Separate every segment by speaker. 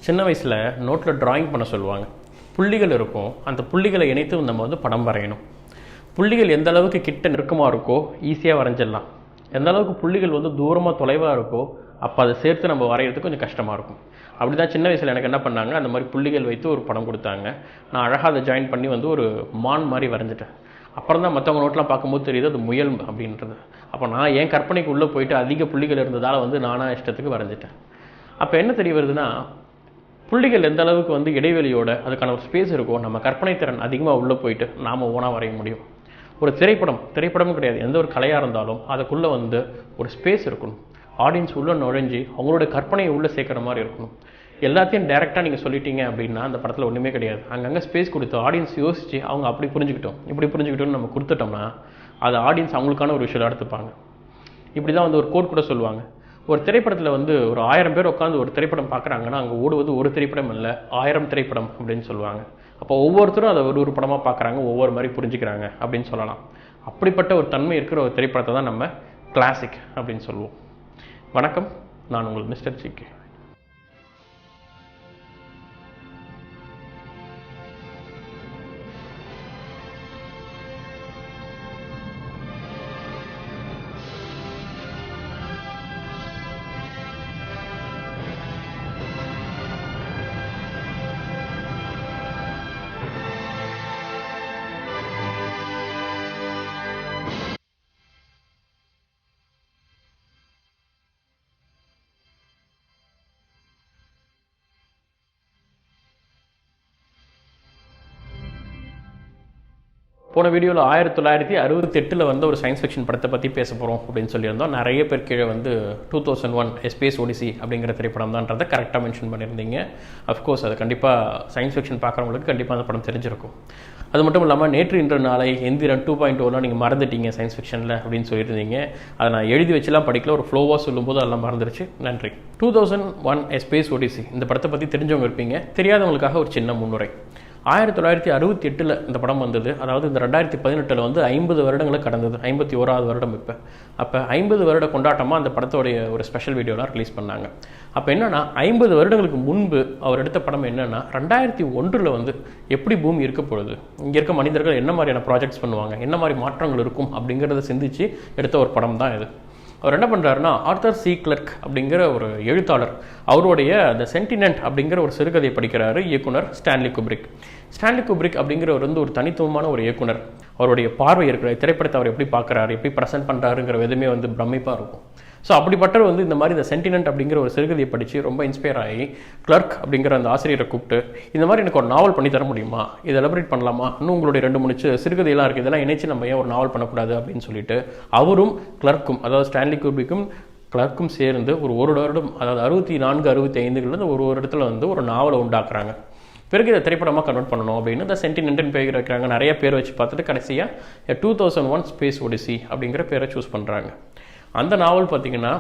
Speaker 1: சின்ன வயசில் நோட்டில் ட்ராயிங் பண்ண சொல்லுவாங்க. புள்ளிகள் இருக்கும், அந்த புள்ளிகளை இணைத்து நம்ம வந்து படம் வரையணும். புள்ளிகள் எந்த அளவுக்கு கிட்ட நெருக்கமாக இருக்கோ ஈஸியாக வரைஞ்சிடலாம். எந்த அளவுக்கு புள்ளிகள் வந்து தூரமாக தொலைவாக இருக்கோ அப்போ அதை சேர்த்து நம்ம வரைகிறதுக்கு கொஞ்சம் கஷ்டமாக இருக்கும். அப்படி தான் சின்ன வயசில் எனக்கு என்ன பண்ணாங்க, அந்த மாதிரி புள்ளிகள் வைத்து ஒரு படம் கொடுத்தாங்க. நான் அழகாக அதை ஜாயின் பண்ணி வந்து ஒரு மான் மாதிரி வரைஞ்சிட்டேன். அப்புறம் தான் மற்றவங்க நோட்லாம் பார்க்கும்போது தெரியுது அது முயல் அப்படின்றது. அப்போ நான் என் கற்பனைக்கு உள்ளே போயிட்டு அதிக புள்ளிகள் இருந்ததால் வந்து நானாக இஷ்டத்துக்கு வரைஞ்சிட்டேன். அப்போ என்ன தெரிய வருதுன்னா, புள்ளிகள் எந்த அளவுக்கு வந்து இடைவெளியோட அதுக்கான ஒரு ஸ்பேஸ் இருக்கோ நம்ம கற்பனை திறன் அதிகமாக உள்ளே போயிட்டு நாம் ஓனாக வரைய முடியும். ஒரு திரைப்படமும் கிடையாது, எந்த ஒரு கலையாக இருந்தாலும் அதுக்குள்ளே வந்து ஒரு ஸ்பேஸ் இருக்கணும். ஆடியன்ஸ் உள்ளே நுழைஞ்சி அவங்களோட கற்பனையை உள்ளே சேர்க்குற மாதிரி இருக்கணும். எல்லாத்தையும் டைரெக்டாக நீங்கள் சொல்லிட்டீங்க அப்படின்னா அந்த படத்தில் ஒன்றுமே கிடையாது. அங்கங்கே ஸ்பேஸ் கொடுத்து ஆடியன்ஸ் யோசித்து அவங்க அப்படி புரிஞ்சுக்கிட்டோம் இப்படி புரிஞ்சுக்கிட்டோம்னு நம்ம கொடுத்துட்டோம்னா அது ஆடியன்ஸ் அவங்களுக்கான ஒரு விஷயம் எடுத்துப்பாங்க. இப்படி தான் வந்து ஒரு கோட் கூட சொல்லுவாங்க. ஒரு திரைப்படத்தில் வந்து ஒரு 1000 பேர் உட்காந்து ஒரு திரைப்படம் பார்க்குறாங்கன்னா அங்கே ஓடுவது ஒரு திரைப்படம் இல்லை 1000 திரைப்படம் அப்படின்னு சொல்லுவாங்க. அப்போ ஒவ்வொருத்தரும் அதை ஒரு படமாக பார்க்குறாங்க, ஒவ்வொரு மாதிரி புரிஞ்சுக்கிறாங்க அப்படின்னு சொல்லலாம். அப்படிப்பட்ட ஒரு தன்மை இருக்கிற ஒரு திரைப்படத்தை தான் நம்ம கிளாசிக் அப்படின்னு சொல்லுவோம். வணக்கம், நான் உங்கள் மிஸ்டர் ஜிகே. போன வீடியோவில் 1968 வந்த ஒரு சயின்ஸ் ஃபிக்ஷன் படத்தை பற்றி பேச போகிறோம் அப்படின்னு சொல்லியிருந்தோம். நிறைய பேர் கீழே வந்து 2001 A Space Odyssey அப்படிங்கிற திரைப்படம் தான்றதை கரெக்டாக மென்ஷன் பண்ணியிருந்தீங்க. அஃப்கோர்ஸ் அது கண்டிப்பாக சயின்ஸ் ஃபிக்ஷன் பார்க்குறவங்களுக்கு கண்டிப்பாக அந்த படம் தெரிஞ்சிருக்கும். அது மட்டும் இல்லாமல் நேற்று இன்று நாளை எந்திரன் 2.0 நீங்கள் மறந்துட்டீங்க சயின்ஸ் ஃபிக்ஷனில் அப்படின்னு சொல்லியிருந்தீங்க. அதை நான் எழுதி வச்சுலாம் படிக்கல, ஒரு ஃப்ளோவாக சொல்லும்போது அதெல்லாம் மறந்துருச்சு. நன்றி. 2001 A Space Odyssey இந்த படத்தை பற்றி தெரிஞ்சவங்க இருப்பீங்க, தெரியாதவங்களுக்காக ஒரு சின்ன முன்னுரை. 1968 இந்த படம் வந்தது. அதாவது இந்த 2018 வந்து 50 வருடங்களை கடந்தது, 51வது வருடம். அப்போ 50 வருட கொண்டாட்டமாக அந்த படத்தோடைய ஒரு ஸ்பெஷல் வீடியோலாம் ரிலீஸ் பண்ணாங்க. அப்போ என்னென்னா 50 வருடங்களுக்கு முன்பு அவர் எடுத்த படம் என்னென்னா 2001 வந்து எப்படி பூமி இருக்க போகுது, இங்கே இருக்க மனிதர்கள் என்ன மாதிரியான ப்ராஜெக்ட்ஸ் பண்ணுவாங்க, என்ன மாதிரி மாற்றங்கள் இருக்கும் அப்படிங்கிறத சிந்திச்சு எடுத்த ஒரு படம் தான் இது. அவர் என்ன பண்ணுறாருன்னா, ஆர்தர் சி கிளர்க் அப்படிங்கிற ஒரு எழுத்தாளர், அவருடைய த சென்டினென்ட் அப்படிங்கிற ஒரு சிறுகதையை படிக்கிறாரு இயக்குனர் ஸ்டான்லி குப்ரிக். ஸ்டான்லி குப்ரிக் அப்படிங்கிறவர் வந்து ஒரு தனித்துவமான ஒரு இயக்குனர். அவருடைய பார்வை இருக்கிற திரைப்படத்தை அவர் எப்படி பார்க்குறாரு, எப்படி ப்ரெசென்ட் பண்ணுறாருங்கிற விதமே வந்து பிரமிப்பாக இருக்கும். ஸோ அப்படிப்பட்டவர் வந்து இந்த மாதிரி இந்த சென்டினென்ட் அப்படிங்கிற ஒரு சிறுகதையை படித்து ரொம்ப இன்ஸ்பயர் ஆகி கிளர்க் அப்படிங்கிற அந்த ஆசிரியரை கூப்பிட்டு இந்த மாதிரி எனக்கு ஒரு நாவல் பண்ணி தர முடியுமா, இதை எலபரேட் பண்ணலாமா, இன்னும் உங்களுடைய 2-3 சிறுகதையெல்லாம் இருக்குது, இதெல்லாம் இணைச்சு நம்ம ஏன் ஒரு நாவல் பண்ணக்கூடாது அப்படின்னு சொல்லிட்டு அவரும் கிளர்க்கும், அதாவது ஸ்டான்லி குப்ரிக்கும் கிளர்க்கும் சேர்ந்து ஒரு வருடம், அதாவது 64-65 ஒரு இடத்துல வந்து ஒரு நாவலை உண்டாக்குறாங்க. பிறகு இதை திரைப்படமாக கன்வெர்ட் பண்ணணும் அப்படின்னு இந்த சென்டினென்ட்னு பேர் வைக்கிறாங்க. நிறைய பேர் வச்சு பார்த்துட்டு கடைசியாக 2001 Space Odyssey அப்படிங்கிற பேரை சூஸ் பண்ணுறாங்க. அந்த நாவல் பார்த்திங்கன்னா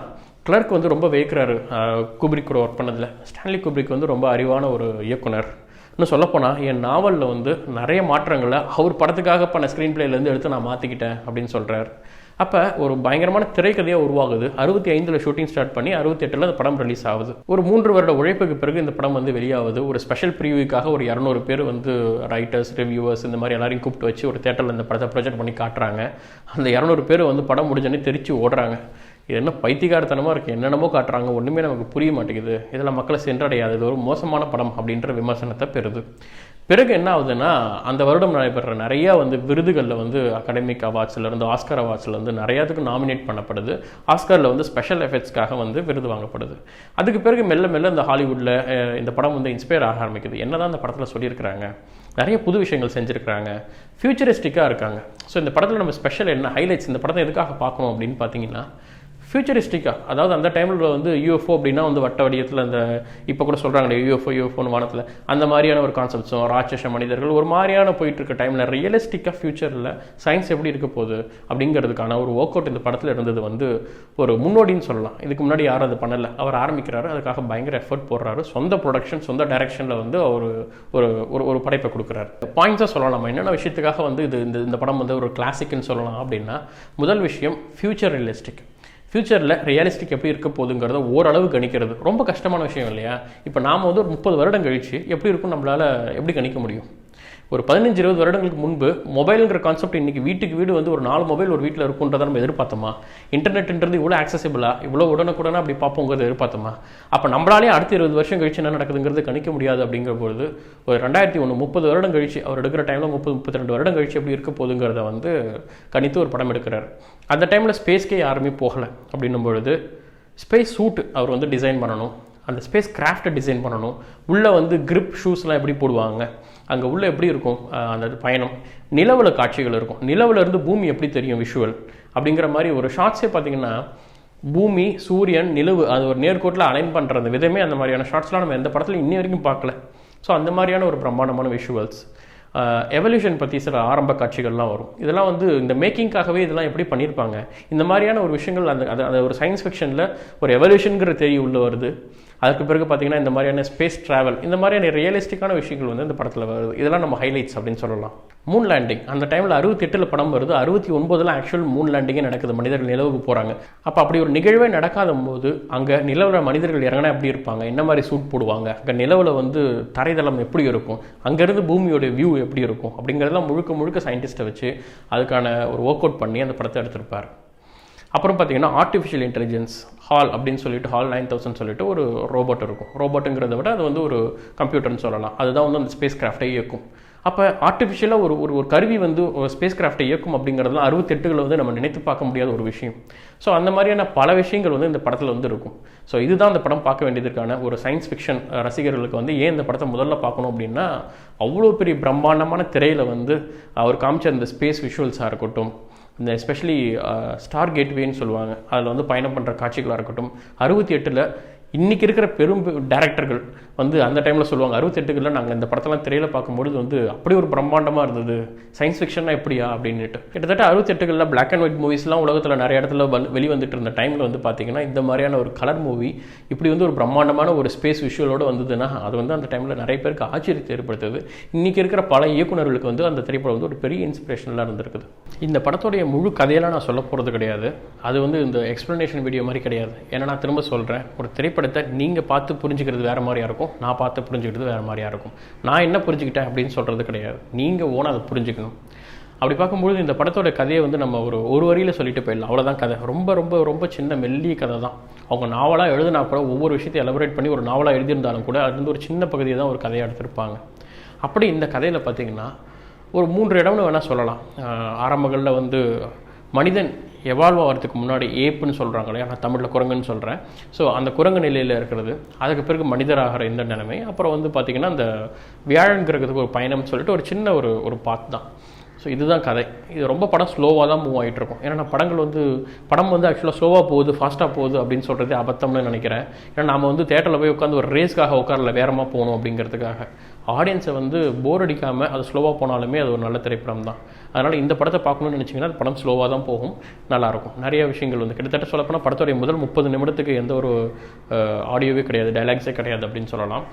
Speaker 1: கிளர்க் வந்து ரொம்ப வேக்கிறாரு குப்ரிக் கூட ஒர்க் பண்ணதில். ஸ்டான்லி குப்ரிக் வந்து ரொம்ப அறிவான ஒரு இயக்குனர். இன்னும் சொல்லப்போனால் என் நாவலில் வந்து நிறைய மாற்றங்களை அவர் படத்துக்காக பண்ண ஸ்க்ரீன் பிளேலேருந்து எடுத்து நான் மாற்றிக்கிட்டேன் அப்படின்னு சொல்கிறார். அப்போ ஒரு பயங்கரமான திரைக்கதையாக உருவாகுது. 65 ஷூட்டிங் ஸ்டார்ட் பண்ணி 68 அந்த படம் ரிலீஸ் ஆகுது. ஒரு 3 வருட உழைப்புக்கு பிறகு இந்த படம் வந்து வெளியாகுது. ஒரு ஸ்பெஷல் ப்ரிவியூக்காக ஒரு 200 பேர் வந்து ரைட்டர்ஸ், ரிவ்யூவர்ஸ் இந்த மாதிரி எல்லாரையும் கூப்பிட்டு வச்சு ஒரு தேட்டரில் இந்த படத்தை ப்ரொஜெக்ட் பண்ணி காட்டுறாங்க. அந்த 200 பேர் வந்து படம் முடிஞ்சோடனே தெரிச்சு ஓடுறாங்க. இது என்ன பைத்தியக்காரத்தனமாக இருக்குது, என்னென்னமோ காட்டுறாங்க, ஒன்றுமே நமக்கு புரிய மாட்டேங்குது, இதெல்லாம் மக்களை சென்றடையாது, இது ஒரு மோசமான படம் அப்படின்ற விமர்சனத்தை பெறுது. பிறகு என்ன ஆகுதுன்னா, அந்த வருடம் நடைபெற நிறையா வந்து விருதுகளில் வந்து அகாடமிக் அவார்ட்ஸ்லேருந்து ஆஸ்கர் அவார்ட்ஸ்லேருந்து நிறையாத்துக்கு நாமினேட் பண்ணப்படுது. ஆஸ்கரில் வந்து ஸ்பெஷல் எஃபெக்ட்ஸ்க்காக வந்து விருது வாங்கப்படுது. அதுக்கு பிறகு மெல்ல மெல்ல இந்த ஹாலிவுட்டில் இந்த படம் வந்து இன்ஸ்பயர் ஆக ஆரம்பிக்குது. என்ன தான் இந்த படத்தில் சொல்லியிருக்கிறாங்க, நிறைய புது விஷயங்கள் செஞ்சுருக்கிறாங்க, ஃபியூச்சரிஸ்டிக்காக இருக்காங்க. ஸோ இந்த படத்தில் நம்ம ஸ்பெஷல் என்ன ஹைலைட்ஸ், இந்த படத்தை எதுக்காக பார்க்கணும் அப்படின்னு பார்த்தீங்கன்னா, ஃபியூச்சரிஸ்டிக்காக, அதாவது அந்த டைமில் வந்து யூஎஃப்ஓ அப்படின்னா வந்து வட்ட வடிவத்தில் அந்த இப்போ கூட சொல்கிறாங்களே யூஎஃப்ஓன்னு வானத்தில் அந்த மாதிரியான ஒரு கான்செப்ட்ஸும் ராட்சச மனிதர்கள் ஒரு மாதிரியான போயிட்டு இருக்க டைமில் ரியலிஸ்டிக்காக ஃபியூச்சரில் சயின்ஸ் எப்படி இருக்க போகுது அப்படிங்கிறதுக்கான ஒரு ஒர்க் அவுட் இந்த படத்தில் இருந்தது வந்து ஒரு முன்னோடின்னு சொல்லலாம். இதுக்கு முன்னாடி யாரும் அது பண்ணலை. அவர் ஆரம்பிக்கிறாரு, அதுக்காக பயங்கர எஃபர்ட் போடுறாரு, சொந்த ப்ரொடக்ஷன் சொந்த டைரக்ஷனில் வந்து அவர் ஒரு ஒரு படைப்பை கொடுக்குறாரு. பாயிண்ட்ஸாக சொல்லலாம் நம்ம என்னென்ன விஷயத்துக்காக வந்து இந்த படம் வந்து ஒரு கிளாசிக்னு சொல்லலாம் அப்படின்னா, முதல் விஷயம் ஃபியூச்சர் ரியலிஸ்டிக். ஃப்யூச்சரில் ரியலிஸ்டிக் எப்படி இருக்க போகுதுங்கிறத ஓரளவு கணிக்கிறது ரொம்ப கஷ்டமான விஷயம் இல்லையா? இப்போ நாம் வந்து ஒரு 30 வருடம் கழிச்சு எப்படி இருக்கும் நம்மளால் எப்படி கணிக்க முடியும்? ஒரு 15-20 வருடங்களுக்கு முன்பு மொபைலுங்கிற கான்செப்ட் இன்றைக்கி வீட்டுக்கு வீடு வந்து ஒரு 4 மொபைல் ஒரு வீட்டில் இருக்குன்றதை நம்ம எதிர்பார்த்தோமா? இன்டர்நெட்ன்றது இவ்வளோ ஆக்சசிபிளாக இவ்வளோ உடனுக்குடனே அப்படி பார்ப்போங்கிறது எதிர்பார்த்தோமா? அப்போ நம்மளாலே அடுத்த 20 வருஷம் கழிச்சு என்ன நடக்குதுங்கிறது கணிக்க முடியாது. அப்படிங்கிற பொழுது ஒரு 2001 30 வருடம் கழிச்சு அவர் எடுக்கிற டைமில் 30-32 வருடம் கழிச்சு எப்படி இருக்க போகுதுங்கிறத வந்து கணித்து ஒரு படம் எடுக்கிறார். அந்த டைமில் ஸ்பேஸ்க்கே யாருமே போகலை. அப்படின்னும் பொழுது ஸ்பேஸ் சூட் அவர் வந்து டிசைன் பண்ணணும், அந்த ஸ்பேஸ் கிராஃப்டை டிசைன் பண்ணணும், உள்ளே வந்து கிரிப் ஷூஸ்லாம் எப்படி போடுவாங்க, அங்கே உள்ளே எப்படி இருக்கும் அந்த பயணம், நிலவில் காட்சிகள் இருக்கும், நிலவில் இருந்து பூமி எப்படி தெரியும் விஷுவல் அப்படிங்கிற மாதிரி ஒரு ஷார்ட்ஸே பார்த்தீங்கன்னா பூமி சூரியன் நிலவு அது ஒரு நேர்கோட்டில் அலைன் பண்ணுற அந்த விதமே அந்த மாதிரியான ஷார்ட்ஸ்லாம் நம்ம எந்த படத்துலையும் இன்னி வரைக்கும் பார்க்கல. ஸோ அந்த மாதிரியான ஒரு பிரம்மாண்டமான விஷுவல்ஸ். எவல்யூஷன் பற்றி சில ஆரம்ப காட்சிகள்லாம் வரும். இதெல்லாம் வந்து இந்த மேக்கிங்காகவே இதெல்லாம் எப்படி பண்ணியிருப்பாங்க, இந்த மாதிரியான ஒரு விஷயங்கள் அந்த ஒரு சயின்ஸ் ஃபிக்ஷனில் ஒரு எவல்யூஷனுங்கிற தெரிய உள்ள வருது. அதுக்கு பிறகு பார்த்தீங்கன்னா இந்த மாதிரியான ஸ்பேஸ் ட்ராவல், இந்த மாதிரியான ரியலிஸ்டிக்கான விஷயங்கள் வந்து இந்த படத்தில் வருது. இதெல்லாம் நம்ம ஹைலைட்ஸ் அப்படின்னு சொல்லலாம். மூன் லேண்டிங் அந்த டைமில் 68 படம் வருது, 69 ஆக்சுவல் மூன் லேண்டிங்கே நடக்குது, மனிதர்கள் நிலவுக்கு போகிறாங்க. அப்போ அப்படி ஒரு நிகழ்வே நடக்காத போது அங்கே நிலவில் மனிதர்கள் இறங்கினா எப்படி இருப்பாங்க, என்ன மாதிரி சூட் போடுவாங்க, அங்கே நிலவில் வந்து தரைதளம் எப்படி இருக்கும், அங்கேருந்து பூமியோட வியூ எப்படி இருக்கும் அப்படிங்கிறதெல்லாம் முழுக்க சயின்டிஸ்ட்டை வச்சு அதுக்கான ஒரு ஒர்க் அவுட் பண்ணி அந்த படத்தை எடுத்திருப்பார். அப்புறம் பார்த்தீங்கன்னா ஆர்டிஃபிஷியல் இன்டெலிஜென்ஸ் ஹால் அப்படின்னு சொல்லிட்டு HAL 9000 சொல்லிட்டு ஒரு ரோபோட் இருக்கும். ரோபோட்டுங்கிறத விட அது வந்து ஒரு கம்ப்யூட்டர்னு சொல்லலாம். அதுதான் வந்து அந்த ஸ்பேஸ் கிராஃப்டை இயக்கும். அப்போ ஆர்டிஃபிஷியலாக ஒரு கருவி வந்து ஒரு ஸ்பேஸ் கிராஃப்டை இயக்கும் அப்படிங்கிறதுலாம் 68களில் வந்து நம்ம நினைத்து பார்க்க முடியாத ஒரு விஷயம். ஸோ அந்த மாதிரியான பல விஷயங்கள் வந்து இந்த படத்தில் வந்து இருக்கும். ஸோ இதுதான் இந்த படம் பார்க்க வேண்டியதுக்கான ஒரு சயின்ஸ் ஃபிக்ஷன் ரசிகர்களுக்கு வந்து ஏன் இந்த படத்தை முதல்ல பார்க்கணும் அப்படின்னா, அவ்வளோ பெரிய பிரம்மாண்டமான திரையில் வந்து அவர் காமிச்ச அந்த ஸ்பேஸ் விஷுவல்ஸாக இருக்கட்டும், இந்த எஸ்பெஷலி ஸ்டார் கேட்வேன்னு சொல்லுவாங்க, அதில் வந்து பயணம் பண்ணுற காட்சிகளாக இருக்கட்டும். 68ல் இன்றைக்கி இருக்கிற பெரும் டைரக்டர்கள் வந்து அந்த டைமில் சொல்லுவாங்க, 68களில் நாங்கள் இந்த படத்தெல்லாம் திரையில் பார்க்கும்பொழுது வந்து அப்படி ஒரு பிரம்மாண்டமாக இருந்தது, சயின்ஸ் ஃபிக்ஷன்னா எப்படியா அப்படின்ட்டு. கிட்டத்தட்ட 68களில் பிளாக் அண்ட் ஒயிட் மூவிஸ்லாம் உலகத்தில் நிறைய இடத்துல வெளிவந்துட்டு இருந்த டைமில் வந்து பார்த்திங்கன்னா இந்த மாதிரியான ஒரு கலர் மூவி இப்படி வந்து ஒரு பிரம்மாண்டமான ஒரு ஸ்பேஸ் விஷுவலோடு வந்ததுன்னா அது வந்து அந்த டைமில் நிறைய பேருக்கு ஆச்சரியத்தை ஏற்படுத்துது. இன்றைக்கி இருக்கிற பல இயக்குநர்களுக்கு வந்து அந்த திரைப்படம் வந்து ஒரு பெரிய இன்ஸ்பிரேஷனலாக இருந்திருக்குது. இந்த படத்துடைய முழு கதையெல்லாம் நான் சொல்ல போகிறது கிடையாது, அது வந்து இந்த எக்ஸ்ப்ளனேஷன் வீடியோ மாதிரி கிடையாது. ஏன்னா நான் திரும்ப சொல்கிறேன், ஒரு திரைப்படத்தை நீங்கள் பார்த்து புரிஞ்சுக்கிறது வேறு மாதிரியாக இருக்கும், நான் பார்த்து புரிஞ்சுக்கிறது வேறு மாதிரியாக இருக்கும். நான் என்ன புரிஞ்சுக்கிட்டேன் அப்படின்னு சொல்கிறது கிடையாது, நீங்கள் ஓனாக அதை புரிஞ்சுக்கணும். அப்படி பார்க்கும்பொழுது இந்த படத்தோட கதையை வந்து நம்ம ஒரு வரியில் சொல்லிட்டு போயிடலாம், அவ்வளோதான் கதை. ரொம்ப ரொம்ப ரொம்ப சின்ன மெல்லிய கதை தான். அவங்க நாவலாக எழுதினா கூட ஒவ்வொரு விஷயத்தையும் எலபரேட் பண்ணி ஒரு நாவலாக எழுதியிருந்தாலும் கூட அது வந்து ஒரு சின்ன பகுதியை தான் ஒரு கதையை எடுத்திருப்பாங்க. அப்படி இந்த கதையில் பார்த்திங்கன்னா ஒரு 3 இடம்னு வேணால் சொல்லலாம். ஆரம்பங்களில் வந்து மனிதன் எவால்வ் ஆகிறதுக்கு முன்னாடி ஏப்புன்னு சொல்கிறாங்க இல்லையா, நான் தமிழில் குரங்குன்னு சொல்கிறேன். ஸோ அந்த குரங்கு நிலையில் இருக்கிறது, அதுக்கு பிறகு மனிதராகிற இந்த நிலைமை, அப்புறம் வந்து பார்த்திங்கன்னா அந்த வியாழன் கிரகத்துக்கு ஒரு பயணம்னு சொல்லிட்டு ஒரு சின்ன ஒரு பாத் தான். ஸோ இதுதான் கதை. இது ரொம்ப படம் ஸ்லோவாக தான் மூவ் ஆகிட்டு இருக்கும். ஏன்னா படம் வந்து ஆக்சுவலாக ஸ்லோவாக போகுது ஃபாஸ்ட்டாக போகுது அப்படின்னு சொல்கிறது அபத்தம்னு நினைக்கிறேன். ஏன்னா நம்ம வந்து தேட்டரில் போய் உட்காந்து ஒரு ரேஸ்க்காக உட்காரல, வேறமாக போகணும் அப்படிங்கிறதுக்காக. ஆடியன்ஸை வந்து போர் அடிக்காமல் அது ஸ்லோவாக போனாலுமே அது ஒரு நல்ல திரைப்படம் தான். அதனால் இந்த படத்தை பார்க்கணுன்னு நினச்சிங்கன்னா அது படம் ஸ்லோவாக தான் போகும், நல்லாயிருக்கும். நிறைய விஷயங்கள் வந்து கிட்டத்தட்ட சொல்லப்போனால் படத்துடைய முதல் 30 நிமிடத்துக்கு எந்த ஒரு ஆடியோவே கிடையாது, டைலாக்ஸே கிடையாது அப்படின்னு சொல்லலாம்.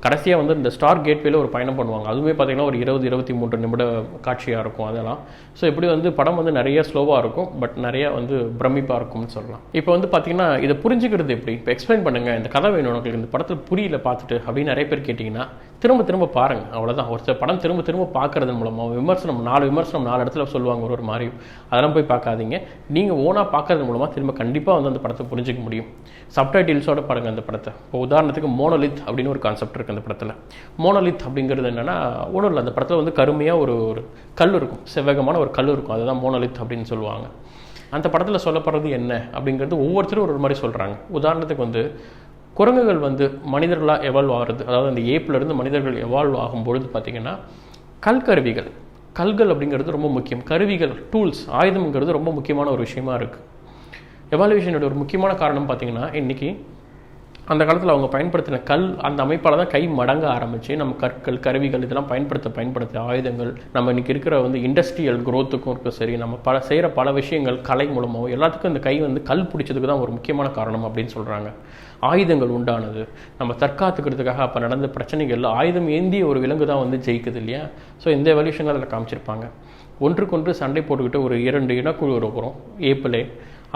Speaker 1: கடைசியாக வந்து இந்த ஸ்டார் கேட்வேல ஒரு பயணம் பண்ணுவாங்க, அதுவுமே பார்த்திங்கன்னா ஒரு 20-23 நிமிட காட்சியாக இருக்கும் அதெல்லாம். ஸோ இப்படி வந்து படம் வந்து நிறைய ஸ்லோவாக இருக்கும், பட் நிறையா வந்து பிரமிப்பாக இருக்கும்னு சொல்லலாம். இப்போ வந்து பார்த்திங்கன்னா இதை புரிஞ்சுக்கிறது எப்படி, இப்போ எக்ஸ்பிளைன் பண்ணுங்கள், இந்த கதை வேணும் உங்களுக்கு, இந்த படத்தில் புரியல பார்த்துட்டு அப்படின்னு நிறைய பேர் கேட்டிங்கன்னா திரும்ப பாருங்கள், அவ்வளோதான். ஒரு படம் திரும்ப பார்க்குறது மூலமாக விமர்சனம் 4 இடத்துல சொல்லுவாங்க ஒரு மாதிரி, அதெல்லாம் போய் பார்க்காதீங்க. நீங்கள் ஓனாக பார்க்கறது மூலமாக திரும்ப கண்டிப்பாக வந்து அந்த படத்தை புரிஞ்சிக்க முடியும். சப்டைட்டில்ஸோட பாருங்கள் அந்த படத்தை. இப்போ உதாரணத்துக்கு மோனோலித் அப்படின்னு ஒரு கான்செப்ட் இருக்குது அந்த படத்தில். மோனோலித் அப்படிங்கிறது என்னென்னா ஒன்றும் இல்லை, அந்த படத்தில் வந்து கருமையாக ஒரு கல் இருக்கும், செவ்வகமான ஒரு கல் இருக்கும், அதுதான் மோனோலித் அப்படின்னு சொல்லுவாங்க. அந்த படத்தில் சொல்லப்படுறது என்ன அப்படிங்கிறது ஒவ்வொருத்தரும் ஒரு மாதிரி சொல்கிறாங்க. உதாரணத்துக்கு வந்து குரங்குகள் வந்து மனிதர்களாக எவால்வ் ஆகிறது, அதாவது அந்த ஏப்பிலேருந்து மனிதர்கள் எவால்வ் ஆகும்பொழுது பார்த்திங்கன்னா கல்கள் அப்படிங்கிறது ரொம்ப முக்கியம். கருவிகள், டூல்ஸ், ஆயுதம்ங்கிறது ரொம்ப முக்கியமான ஒரு விஷயமா இருக்குது. எவால்யூஷனோட ஒரு முக்கியமான காரணம் பார்த்திங்கன்னா இன்றைக்கி அந்த காலத்தில் அவங்க பயன்படுத்தின அந்த அமைப்பால் தான் கை மடங்க ஆரம்பித்து நம்ம கற்கள், கருவிகள் இதெல்லாம் பயன்படுத்த ஆயுதங்கள், நம்ம இன்றைக்கி இருக்கிற வந்து இண்டஸ்ட்ரியல் க்ரோத்துக்கும் இருக்கும் சரி, நம்ம செய்கிற பல விஷயங்கள் கலை மூலமாகவும் எல்லாத்துக்கும் இந்த கை வந்து கல் பிடிச்சதுக்கு தான் ஒரு முக்கியமான காரணம் அப்படின்னு சொல்கிறாங்க. ஆயுதங்கள் உண்டானது நம்ம தற்காத்துக்கிறதுக்காக அப்போ நடந்த பிரச்சனைகள் ஆயுதம் ஏந்திய ஒரு விலங்கு தான் வந்து ஜெயிக்குது இல்லையா. ஸோ இந்த எவல்யூஷன்கள் அதில் காமிச்சிருப்பாங்க. ஒன்றுக்கொன்று சண்டை போட்டுக்கிட்டு ஒரு 2 இனக்குழு இருக்கிறோம் ஏப்பிலே.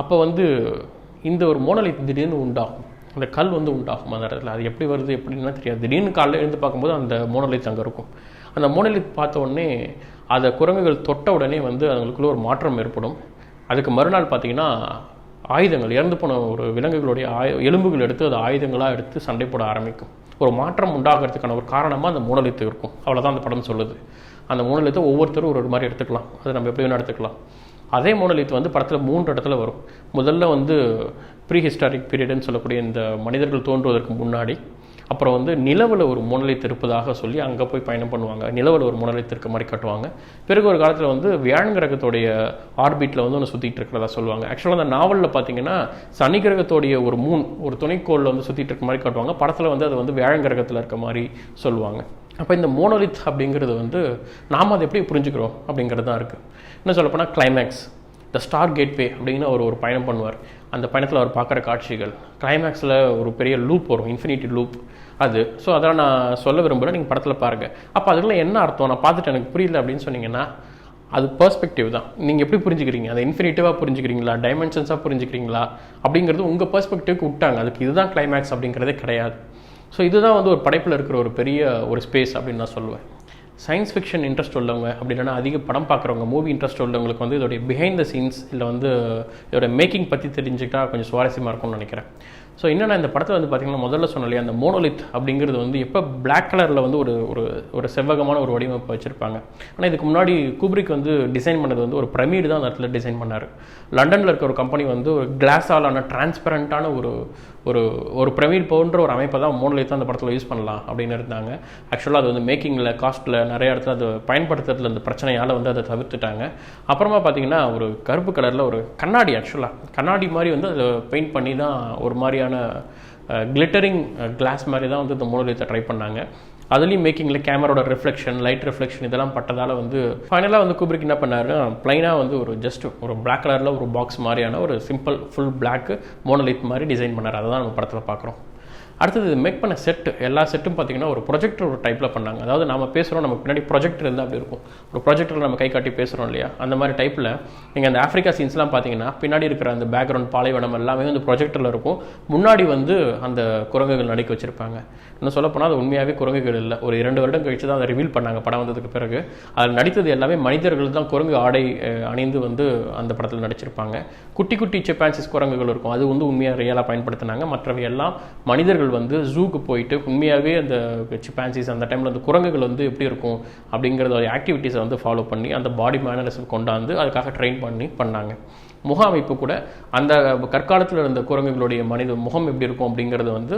Speaker 1: அப்போ வந்து இந்த ஒரு மோனோலித் திடீர்னு உண்டாகும், அந்த கல் வந்து உண்டாகும் அந்த இடத்துல. அது எப்படி வருது எப்படின்னா தெரியாது. திடீர்னு காலையில் எழுந்து பார்க்கும்போது அந்த மோனோலித் அங்கே இருக்கும். அந்த மோனோலித் பார்த்த உடனே அதை குரங்குகள் தொட்ட உடனே வந்து அதுங்களுக்குள்ள ஒரு மாற்றம் ஏற்படும். அதுக்கு மறுநாள் பார்த்தீங்கன்னா ஆயுதங்கள், இறந்து போன ஒரு விலங்குகளுடைய எலும்புகள் எடுத்து அது ஆயுதங்களாக எடுத்து சண்டை போட ஆரம்பிக்கும். ஒரு மாற்றம் உண்டாகிறதுக்கான ஒரு காரணமாக அந்த மோனோலித் இருக்கும். அவ்வளோதான் அந்த படம் சொல்லுது. அந்த மோனோலித்தை ஒவ்வொருத்தரும் ஒரு மாதிரி எடுத்துக்கலாம், அது நம்ம எப்படி வேணால் எடுத்துக்கலாம். அதே மோனோலித் வந்து படத்தில் 3 இடத்துல வரும். முதல்ல வந்து ப்ரீ ஹிஸ்டாரிக் பீரியடுன்னு சொல்லக்கூடிய இந்த மனிதர்கள் தோன்றுவதற்கு முன்னாடி, அப்புறம் வந்து நிலவில் ஒரு மோனோலித் இருப்பதாக சொல்லி அங்கே போய் பயணம் பண்ணுவாங்க, நிலவில் ஒரு மோனோலித் இருக்க மாதிரி காட்டுவாங்க. பிறகு ஒரு காலத்தில் வந்து வியாழன் கிரகத்தோடைய ஆர்பிட்டில் வந்து ஒன்று சுற்றிட்டு இருக்கிறதா சொல்லுவாங்க. ஆக்சுவலாக அந்த நாவலில் பார்த்தீங்கன்னா சனி கிரகத்தோடைய ஒரு ஒரு துணைக்கோளில் வந்து சுற்றிட்டு இருக்க மாதிரி காட்டுவாங்க. படத்தில் வந்து அது வந்து வியாழன் கிரகத்தில் இருக்க மாதிரி சொல்லுவாங்க. அப்போ இந்த மோனோலித் அப்படிங்கிறது வந்து நாம் அதை எப்படி புரிஞ்சுக்கிறோம் அப்படிங்கிறது தான் இருக்குது. இன்னும் சொல்லப்போனால் கிளைமேக்ஸ், த ஸ்டார் கேட்வே அப்படின்னு ஒரு பயணம் பண்ணுவார். அந்த பயணத்தில் அவர் பார்க்குற காட்சிகள், கிளைமேக்ஸில் ஒரு பெரிய லூப் வரும், இன்ஃபினிட்டி லூப் அது. ஸோ அதெல்லாம் நான் சொல்ல விரும்புகிறேன், நீங்கள் படத்தில் பாருங்கள். அப்போ அதுக்கெல்லாம் என்ன அர்த்தம், நான் பார்த்துட்டு எனக்கு புரியல அப்படின்னு சொன்னீங்கன்னா அது பெர்ஸ்பெக்டிவ் தான். நீங்கள் எப்படி புரிஞ்சுக்கிறீங்க, அதை இன்ஃபினிட்டிவாக புரிஞ்சுக்கிறீங்களா, டைமென்ஷன்ஸாக புரிஞ்சுக்கிறீங்களா அப்படிங்கிறது உங்கள் பெர்ஸ்பெக்டிவ்க்கு விட்டாங்க. அதுக்கு இதுதான் கிளைமேக்ஸ் அப்படிங்கிறதே கிடையாது. ஸோ இதுதான் வந்து ஒரு படைப்பில் இருக்கிற ஒரு பெரிய ஒரு ஸ்பேஸ் அப்படின்னு நான் சொல்லுவேன். சயின்ஸ் ஃபிக்ஷன் இன்ட்ரெஸ்ட் உள்ளவங்க அப்படி இல்லைனா அதிக படம் பார்க்குறவங்க, மூவி இன்ட்ரெஸ்ட் உள்ளவங்களுக்கு வந்து இதோடைய பிஹைண்ட் த சீன்ஸ் இல்லை வந்து இதோட மேக்கிங் பற்றி தெரிஞ்சுக்கிட்டா கொஞ்சம் சுவாரஸ்யமாக இருக்கும்னு நினைக்கிறேன். ஸோ என்னென்னா இந்த படத்தில் வந்து பார்த்திங்கன்னா முதல்ல சொன்னாலே அந்த மோனோலித் அப்படிங்கிறது வந்து எப்போ பிளாக் கலரில் வந்து ஒரு செவ்வகமான ஒரு வடிவமைப்பு வச்சுருப்பாங்க. ஆனால் இதுக்கு முன்னாடி கூப்ரிக் வந்து டிசைன் பண்ணது வந்து ஒரு பிரமிடு தான் அந்த இடத்துல டிசைன் பண்ணார். லண்டனில் இருக்க ஒரு கம்பெனி வந்து ஒரு கிளாஸாலான டிரான்ஸ்பரண்ட்டான ஒரு பிரமிட் போன்ற ஒரு அமைப்பை தான் மோனோலித் அந்த படத்தில் யூஸ் பண்ணலாம் அப்படின்னு இருந்தாங்க. ஆக்சுவலாக அது வந்து மேக்கிங்கில் காஸ்ட்டில் நிறைய இடத்துல அது பயன்படுத்துறதுல அந்த பிரச்சனையால் வந்து அதை தவிர்த்துட்டாங்க. அப்புறமா பார்த்தீங்கன்னா ஒரு கருப்பு கலரில் ஒரு கண்ணாடி, ஆக்சுவலாக கண்ணாடி மாதிரி வந்து அதை பெயிண்ட் பண்ணி தான் ஒரு மாதிரியான கிளிட்டரிங் கிளாஸ் மாதிரி தான் வந்து இந்த மோனோலித்தை ட்ரை பண்ணாங்க. அதுலேயும் மேக்கிங்கில் கேமரோட ரிஃப்ளெக்ஷன், லைட் ரிஃப்ளெக்ஷன் இதெல்லாம் பட்டதால் வந்து ஃபைனலாக வந்து குப்ரிக் என்ன பண்ணாருன்னா ப்ளைனாக வந்து ஒரு பிளாக் கலரில் ஒரு பாக்ஸ் மாதிரியான ஒரு சிம்பிள் ஃபுல் பிளாக் மோனோலித் மாதிரி டிசைன் பண்ணார். அதை தான் நம்ம படத்தில் பார்க்குறோம். அடுத்தது மேக் பண்ண செட்டு, எல்லா செட்டும் பார்த்தீங்கன்னா ஒரு ப்ரொஜெக்டர் ஒரு டைப்பில் பண்ணாங்க. அதாவது நம்ம பேசுகிறோம், நமக்கு பின்னாடி ப்ரொஜெக்டர் இருந்தால் அப்படி இருக்கும். ஒரு ப்ரொஜெக்டரில் நம்ம கை காட்டி பேசுகிறோம் இல்லையா, அந்த மாதிரி டைப்பில் நீங்கள் அந்த ஆஃப்ரிக்கா சீன்ஸ்லாம் பார்த்தீங்கன்னா பின்னாடி இருக்கிற அந்த பேக்ரவுண்ட் பாலைவனம் எல்லாமே வந்து ப்ரொஜெக்டரில் இருக்கும். முன்னாடி வந்து அந்த குரங்குகள் நடிக்க வச்சுருப்பாங்க. இன்னும் சொல்லப்போனால் அது உண்மையாகவே குரங்குகள் இல்லை. ஒரு 2 வருடம் கழித்து தான் அதை ரிவீல் பண்ணாங்க படம் வந்ததுக்கு பிறகு. அதில் நடித்தது எல்லாமே மனிதர்கள் தான், குரங்கு ஆடை அணிந்து வந்து அந்த படத்தில் நடிச்சிருப்பாங்க. குட்டி குட்டி சிப்பான்சிஸ் குரங்குகள் இருக்கும், அது வந்து உண்மையாக ரியலாக பயன்படுத்தினாங்க. மற்றவை எல்லாம் மனிதர்கள் வந்து ஜூக்கு போயிட்டு உண்மையாகவே அந்த சிப்பான்சிஸ் அந்த டைமில் அந்த குரங்குகள் வந்து எப்படி இருக்கும் அப்படிங்கிறத ஆக்டிவிட்டீஸை வந்து ஃபாலோ பண்ணி அந்த பாடி மேனரிசம் கொண்டாந்து அதுக்காக ட்ரெயின் பண்ணாங்க. முக அமைப்பு கூட அந்த கற்காலத்தில் இருந்த குரங்குகளுடைய மனித முகம் எப்படி இருக்கும் அப்படிங்கிறத வந்து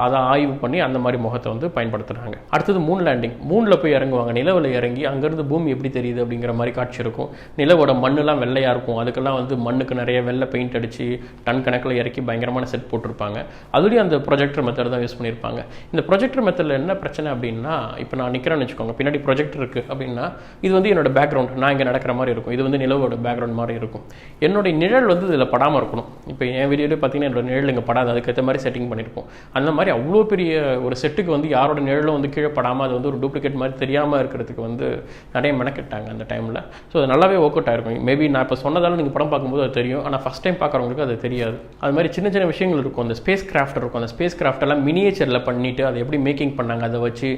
Speaker 1: அதை ஆய்வு பண்ணி அந்த மாதிரி முகத்தை வந்து பயன்படுத்துகிறாங்க. அடுத்தது மூன் லேண்டிங், மூனில் போய் இறங்குவாங்க, நிலவில் இறங்கி அங்கேருந்து பூமி எப்படி தெரியுது அப்படிங்கிற மாதிரி காட்சி இருக்கும். நிலவோட மண்ணெலாம் வெள்ளையாக இருக்கும், அதுக்கெல்லாம் வந்து மண்ணுக்கு நிறைய வெள்ளை பெயிண்ட் அடித்து டன் கணக்கில் இறக்கி பயங்கரமான செட் போட்டிருப்பாங்க. அதுலேயும் அந்த ப்ரொஜெக்டர் மெத்தட் தான் யூஸ் பண்ணியிருப்பாங்க. இந்த ப்ரொஜெக்டர் மெத்தடில் என்ன பிரச்சனை அப்படின்னா, இப்போ நான் நிற்கிறேன்னு வச்சுக்கோங்க, பின்னாடி ப்ரொஜெக்டர் இருக்குது அப்படின்னா இது வந்து என்னோட பேக்ரவுண்ட், நான் இங்கே நடக்கிற மாதிரி இருக்கும். இது வந்து நிலவோட பேக்ரவுண்ட் மாதிரி இருக்கும். என்னுடைய நிழல் வந்து இதில் படாமல் இருக்கணும். இப்போ என் வீடியோவில் பார்த்தீங்கன்னா என்னோட நிழல் இங்கே படாது, அதுக்கேற்ற மாதிரி செட்டிங் பண்ணியிருப்போம். அந்த மாதிரி அவ்வளோ பெரிய ஒரு செட்டுக்கு வந்து யாரோட நிழலும் வந்து கீழே படாமல் அது வந்து ஒரு டூப்ளிகேட் மாதிரி தெரியாமல் இருக்கிறதுக்கு வந்து நிறைய மெனக்கெட்டாங்க அந்த டைமில். ஸோ அது நல்லாவே ஒர்க் அவுட் ஆயிருக்கும். மேபி நான் இப்போ சொன்னதால் நீங்கள் படம் பார்க்கும்போது அது தெரியும், ஆனால் ஃபஸ்ட் டைம் பார்க்குறவங்களுக்கு அது தெரியாது. அது மாதிரி சின்ன சின்ன விஷயங்கள் இருக்கும். அந்த ஸ்பேஸ் கிராஃப்ட் இருக்கும், அந்த ஸ்பேஸ் கிராஃப்டெல்லாம் மினியேச்சரில் பண்ணிவிட்டு அதை எப்படி மேக்கிங் பண்ணாங்க, அதை வச்சு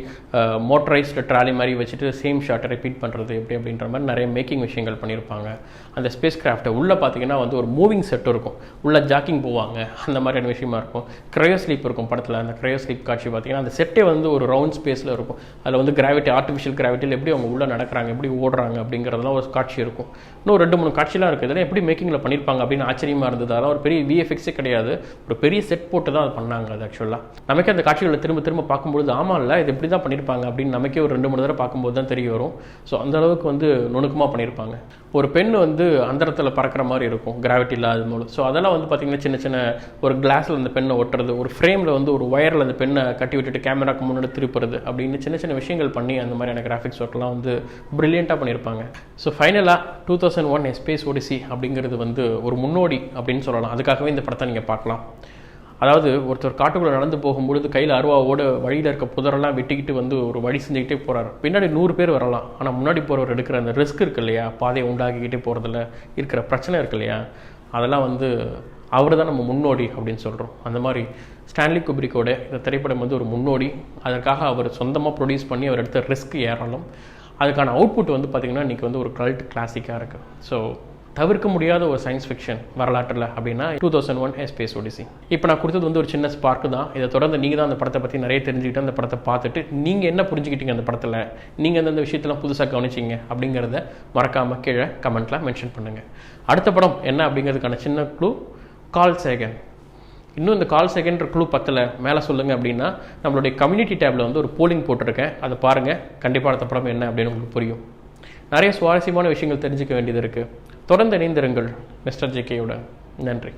Speaker 1: மோட்டரைஸ்டு ட்ராலி மாதிரி வச்சுட்டு சேம் ஷாட்டை ரிப்பீட் பண்ணுறது எப்படி அப்படின்ற மாதிரி நிறைய மேக்கிங் விஷயங்கள் பண்ணியிருப்பாங்க. அந்த ஸ்பேஸ் கிராஃப்ட்டை உள்ளே பார்த்தீங்கன்னா வந்து ஒரு மூவிங் செட் இருக்கும், உள்ள ஜாக்கிங் போவாங்க, அந்த மாதிரியான விஷயமா இருக்கும். க்ரையோ ஸ்லீப் இருக்கும் படத்தில். அந்த க்ரையோ ஸ்லீப் காட்சி பார்த்தீங்கன்னா அந்த செட்டே வந்து ஒரு ரவுண்ட் ஸ்பேஸில் இருக்கும். அதில் வந்து கிராவிட்டி, ஆர்டிஃபிஷியல் கிராவிட்டியில் எப்படி அவங்க உள்ளே நடக்கிறாங்க, எப்படி ஓடுறாங்க அப்படிங்கிறதுலாம் ஒரு காட்சி இருக்கும். இன்னும் 2-3 காட்சிலாம் இருக்குது. இதெல்லாம் எப்படி மேக்கிங்கில் பண்ணியிருப்பாங்க அப்படின்னு ஆச்சரியமாக இருந்தது. அதெல்லாம் ஒரு பெரிய விஎஃப்எக்ஸே கிடையாது, ஒரு பெரிய செட் போட்டு தான் அது பண்ணாங்க. அது ஆக்சுவலாக நமக்கே அந்த காட்சிகளை திரும்ப திரும்ப பார்க்கும்போது ஆமாம் இல்லை இது எப்படி தான் பண்ணியிருப்பாங்க அப்படின்னு நமக்கே ஒரு 2-3 தடவை பார்க்கும்போது தான் தெரிய வரும். ஸோ அந்த அளவுக்கு வந்து நுணுக்கமாக பண்ணியிருப்பாங்க. ஒரு பெண் வந்து அந்தரத்தில் பறக்கிற மாதிரி இருக்கும் கிராவிட்டி இல்லாத மூலம். ஸோ அதெல்லாம் வந்து பார்த்திங்கன்னா சின்ன சின்ன ஒரு கிளாஸில் அந்த பெண்ணை ஒட்டுறது, ஒரு ஃப்ரேமில் வந்து ஒரு ஒயரில் அந்த பெண்ணை கட்டி விட்டுட்டு கேமராக்கு முன்னாடி திருப்புறது அப்படின்னு சின்ன சின்ன விஷயங்கள் பண்ணி அந்த மாதிரியான கிராஃபிக்ஸ் ஒர்க்லாம் வந்து ப்ரில்லியண்ட்டாக பண்ணியிருப்பாங்க. ஸோ ஃபைனலாக 2001 ஸ்பேஸ் ஒடிசி அப்படிங்கிறது வந்து ஒரு முன்னோடி அப்படின்னு சொல்லலாம். அதுக்காகவே இந்த படத்தை நீங்கள் பார்க்கலாம். அதாவது ஒருத்தர் காட்டுக்குள்ளே நடந்து போகும்பொழுது கையில் அருவாவோட வழியில் இருக்க புதரெல்லாம் வெட்டிக்கிட்டு வந்து ஒரு வழி செஞ்சுக்கிட்டே போகிறார். பின்னாடி 100 பேர் வரலாம், ஆனால் முன்னாடி போகிறவர் எடுக்கிற அந்த ரிஸ்க் இருக்கு இல்லையா, பாதையை உண்டாக்கிக்கிட்டே போகிறதுல இருக்கிற பிரச்சனை இருக்கு இல்லையா, அதெல்லாம் வந்து அவர் தான் நம்ம முன்னோடி அப்படின்னு சொல்கிறோம். அந்த மாதிரி ஸ்டான்லி குப்ரிக்கோட இந்த திரைப்படம் வந்து ஒரு முன்னோடி. அதற்காக அவர் சொந்தமாக ப்ரொடியூஸ் பண்ணி அவர் எடுத்த ரிஸ்க் ஏறலும் அதுக்கான அவுட்புட் வந்து பார்த்திங்கன்னா இன்றைக்கி வந்து ஒரு கல்ட் கிளாசிக்காக இருக்குது. ஸோ தவிர்க்க முடியாத ஒரு சயின்ஸ் ஃபிக்ஷன் வரலாற்றில் அப்படின்னா 2001 A Space Odyssey. இப்போ நான் கொடுத்தது வந்து ஒரு சின்ன ஸ்பார்க்கு தான். இதை தொடர்ந்து நீங்கள் தான் அந்த படத்தை பற்றி நிறைய தெரிஞ்சுக்கிட்டு அந்த படத்தை பார்த்துட்டு நீங்கள் என்ன புரிஞ்சுக்கிட்டீங்க அந்த படத்தில், நீங்கள் எந்தெந்த விஷயத்தெல்லாம் புதுசாக கவனிச்சிங்க அப்படிங்கிறத மறக்காமல் கீழே கமெண்ட்டில் மென்ஷன் பண்ணுங்கள். அடுத்த படம் என்ன அப்படிங்கிறதுக்கான சின்ன க்ளூ கால் சேகன். இன்னும் இந்த கால் செகண்ட் க்ளூ பத்தில் மேலே சொல்லுங்கள் அப்படின்னா நம்மளுடைய கம்யூனிட்டி டேப்பில் வந்து ஒரு போலிங் போட்டிருக்கேன், அதை பாருங்கள். கண்டிப்பாக அடுத்த படம் என்ன அப்படின்னு உங்களுக்கு புரியும். நிறைய சுவாரஸ்யமான விஷயங்கள் தெரிஞ்சுக்க வேண்டியது இருக்குது. தொடர்ந்து இணைந்திருங்கள் மிஸ்டர் ஜேகேயுடன். நன்றி.